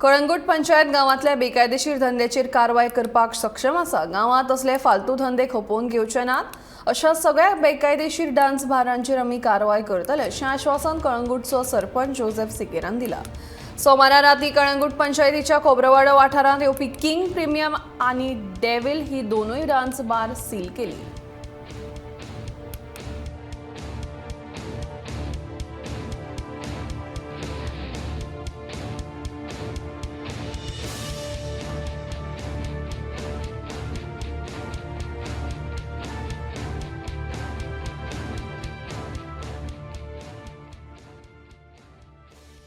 कळंगूट पंचायत गावातल्या बेकायदेशीर धंद्याचेर कारवाई करपाक सक्षम आसा। गावात असले फालतू धंदे खपोवन घेवचे नात। अशा सगळ्या बेकायदेशीर डान्स बारांचेर आमी कारवाई करतले अशें आश्वासन कळंगूटचो सरपंच जोसेफ सिकेरान दिला। सोमारा राती कळंगूट पंचायतीच्या खोब्रवाडो वाठारांत येवपी किंग प्रीमियम आनी डेव्हिल ही दोनूय डान्स बार सील केली।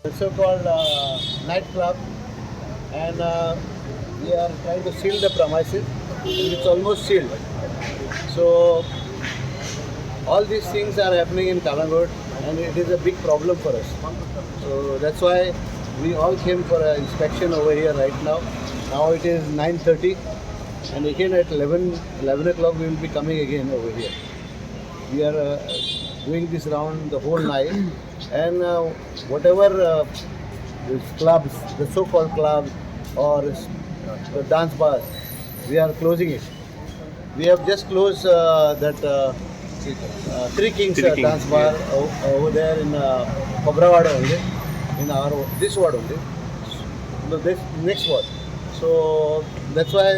The so-called night club, and we are trying to seal the premises. It's almost sealed. So all these things are happening in Calangute, and it is a big problem for us. So that's why we all came for an inspection over here right now. Now it is 9:30, and again at 11 o'clock we will be coming again over here. We are doing this round the whole night, and whatever clubs, the so-called clubs or the dance bars, we are closing it. We have just closed that Three Kings dance bar over there in Khobrawada only, in our this ward only, this next ward. So that's why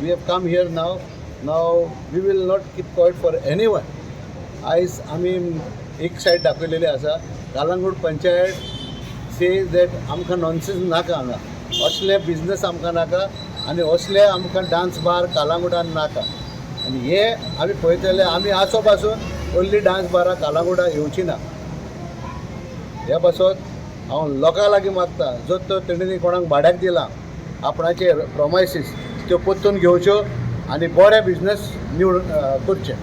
we have come here now. Now we will not keep quiet for anyone. आयज आमी एक side दाखयलेली आसा। Calangute panchayat says that आमकां nonsense नाका हांगा, असले business आमकां नाका आनी असले आमकां डान्स बार कालांगुटान नाका। आनी हे आमी पळयतले, आमी आसो पासून व्हडली डान्स बारां कालांगुटा येवची ना। ह्या पासत हांव लोकां लागीं मागता, जो तो तेणेनी कोणाक भाड्याक दिला आपणाचे प्रॉमायसीस त्यो परतून घेवच्यो आनी बरे बिजनस करचे।